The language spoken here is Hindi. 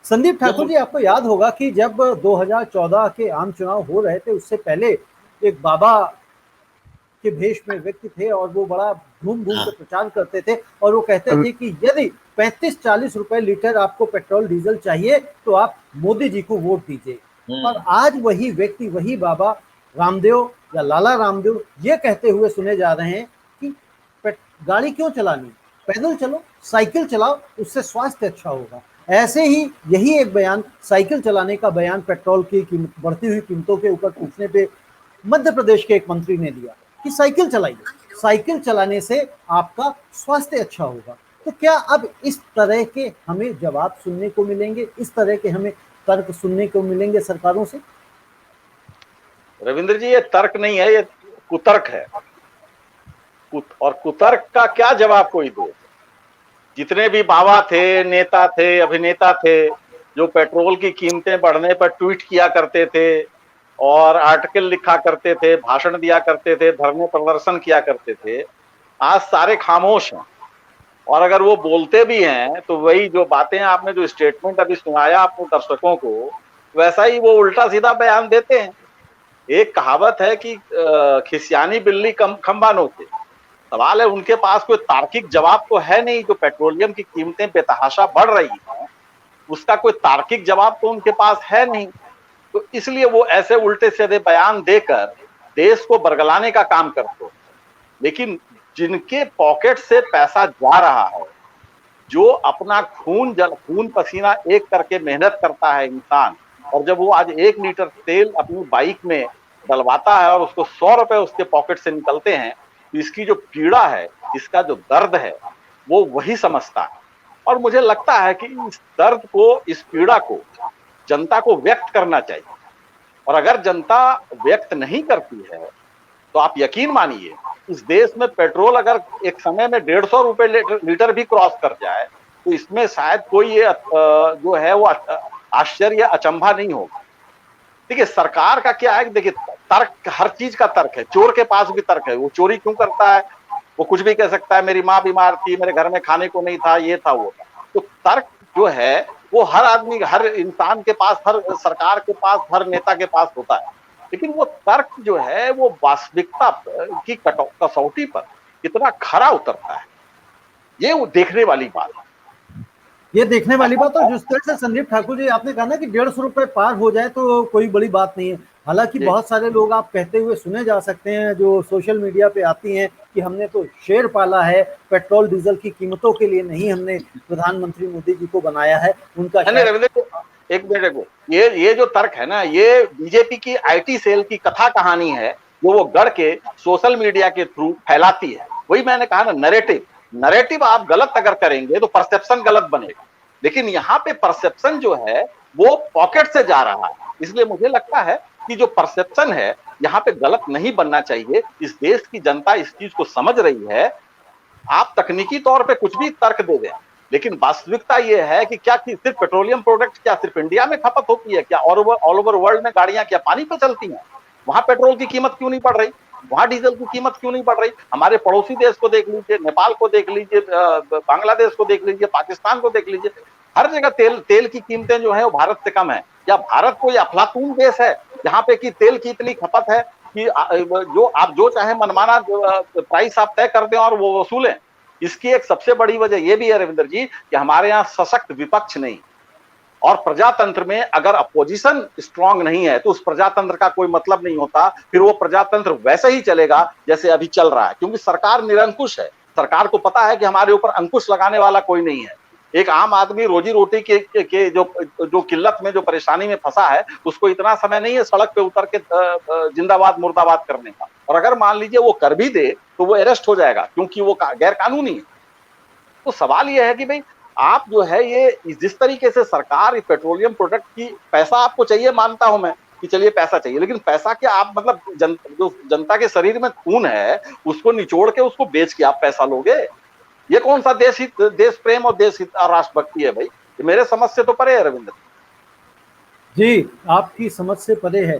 संदीप ठाकुर जी, आपको याद होगा कि जब 2014 के आम चुनाव हो रहे थे, उससे पहले एक बाबा के भेष में व्यक्ति थे और वो बड़ा घूम घूम के प्रचार करते थे और वो कहते थे कि यदि 35-40 रुपए लीटर आपको पेट्रोल डीजल चाहिए तो आप मोदी जी को वोट दीजिए। और आज वही व्यक्ति, वही बाबा रामदेव या लाला रामदेव ये कहते हुए सुने जा रहे हैं कि गाड़ी क्यों चलानी, पैदल चलो, साइकिल चलाओ, उससे स्वास्थ्य अच्छा होगा। ऐसे ही यही एक बयान, साइकिल चलाने का बयान पेट्रोल की बढ़ती हुई कीमतों के ऊपर पूछने पे मध्य प्रदेश के एक मंत्री ने दिया कि साइकिल चलाइए, साइकिल चलाने से आपका स्वास्थ्य अच्छा होगा। तो क्या अब इस तरह के हमें जवाब सुनने को मिलेंगे, इस तरह के हमें तर्क सुनने को मिलेंगे सरकारों से? रविंद्र जी, ये तर्क नहीं है, ये कुतर्क है। और कुतर्क का क्या जवाब कोई दे? जितने भी बाबा थे, नेता थे, अभिनेता थे, जो पेट्रोल की कीमतें बढ़ने पर ट्वीट किया करते थे और आर्टिकल लिखा करते थे, भाषण दिया करते थे, धरने प्रदर्शन किया करते थे, आज सारे खामोश हैं। और अगर वो बोलते भी हैं तो वही जो बातें आपने, जो स्टेटमेंट अभी सुनाया अपने दर्शकों को, वैसा ही वो उल्टा सीधा बयान देते हैं। एक कहावत है कि खिसियानी बिल्ली खंबा नोचे। सवाल है, उनके पास कोई तार्किक जवाब तो है नहीं। जो पेट्रोलियम की कीमतें बेतहाशा बढ़ रही हैं, उसका कोई तार्किक जवाब तो उनके पास है नहीं। तो इसलिए वो ऐसे उल्टे सीधे बयान देकर देश को बरगलाने का काम करते हैं। लेकिन जिनके पॉकेट से पैसा जा रहा है, जो अपना खून पसीना एक करके मेहनत करता है इंसान, और जब वो आज 1 लीटर तेल अपनी बाइक में डलवाता है और उसको 100 रुपए उसके पॉकेट से निकलते हैं, तो इसकी जो पीड़ा है, इसका जो दर्द है, वो वही समझता है। और मुझे लगता है कि इस दर्द को, इस पीड़ा को जनता को व्यक्त करना चाहिए। और अगर जनता व्यक्त नहीं करती है तो आप यकीन मानिए, इस देश में पेट्रोल अगर एक समय में 150 रुपए लीटर भी क्रॉस कर जाए तो इसमें शायद कोई ये जो है वो आश्चर्य, अचंभा नहीं होगा। देखिए, सरकार का क्या है कि देखिए, तर्क, हर चीज का तर्क है। चोर के पास भी तर्क है। वो चोरी क्यों करता है? वो कुछ भी कह सकता है, मेरी माँ बीमार थी, मेरे घर में खाने को नहीं था, ये था, वो था। तो तर्क जो है वो हर आदमी, हर इंसान के पास, हर सरकार के पास, हर नेता के पास होता है। लेकिन वो तर्क जो है वो वास्तविकता की कसौटी पर कितना खरा उतरता है, ये वो देखने वाली बात है। ये देखने वाली बात। और जिस तरह से संदीप ठाकुर जी आपने कहा ना कि 150 रुपए पार हो जाए तो कोई बड़ी बात नहीं है। हालांकि बहुत सारे लोग आप कहते हुए सुने जा सकते हैं जो सोशल मीडिया पे आती हैं कि हमने तो शेर पाला है, पेट्रोल डीजल की कीमतों के लिए नहीं, हमने प्रधानमंत्री मोदी जी को बनाया है। उनका एक मिनट को, ये जो तर्क है ना, ये बीजेपी की आईटी सेल की कथा कहानी है जो वो गढ़ के सोशल मीडिया के थ्रू फैलाती है। वही मैंने कहा ना, नैरेटिव आप गलत अगर करेंगे तो परसेप्शन गलत बनेगा। लेकिन यहाँ पे परसेप्शन जो है वो पॉकेट से जा रहा है। इसलिए मुझे लगता है कि जो परसेप्शन है यहाँ पे गलत नहीं बनना चाहिए। इस देश की जनता इस चीज को समझ रही है। आप तकनीकी तौर पे कुछ भी तर्क दे दें, लेकिन वास्तविकता यह है कि क्या सिर्फ पेट्रोलियम प्रोडक्ट क्या सिर्फ इंडिया में खपत होती है? क्या ऑल ओवर वर्ल्ड में गाड़ियां क्या पानी पे चलती हैं? वहां पेट्रोल की कीमत क्यों नहीं बढ़ रही? वहां डीजल की कीमत क्यों नहीं बढ़ रही? हमारे पड़ोसी देश को देख लीजिए, नेपाल को देख लीजिए, बांग्लादेश को देख लीजिए, पाकिस्तान को देख लीजिए, हर जगह तेल की कीमतें जो है वो भारत से कम है। क्या भारत कोई अफलातून देश है जहाँ पे कि तेल की इतनी खपत है कि जो आप जो चाहे मनमाना प्राइस आप तय कर दें और वो वसूलें? इसकी एक सबसे बड़ी वजह यह भी है रविंद्र जी कि हमारे यहाँ सशक्त विपक्ष नहीं। और प्रजातंत्र में अगर अपोजिशन स्ट्रांग नहीं है तो उस प्रजातंत्र का कोई मतलब नहीं होता। फिर वो प्रजातंत्र वैसे ही चलेगा जैसे अभी चल रहा है, क्योंकि सरकार निरंकुश है। सरकार को पता है कि हमारे ऊपर अंकुश लगाने वाला कोई नहीं है। एक आम आदमी रोजी रोटी के जो किल्लत में, जो परेशानी में फंसा है, उसको इतना समय नहीं है सड़क पे उतर के जिंदाबाद मुर्दाबाद करने का। और अगर मान लीजिए वो कर भी दे तो वो अरेस्ट हो जाएगा, क्योंकि वो गैर कानूनी है। तो सवाल ये है कि भाई आप जो है ये जिस तरीके से सरकार पेट्रोलियम प्रोडक्ट की, पैसा आपको चाहिए, मानता हूं मैं कि चलिए पैसा चाहिए, लेकिन पैसा क्या आप मतलब जो जनता के शरीर में खून है उसको निचोड़ के उसको बेच के आप पैसा लोगे? ये कौन सा देश प्रेम और देश हित और राष्ट्रभक्ति है भाई? ये मेरे समझ से तो परे है रविंद्र जी। आपकी समझ से परे है।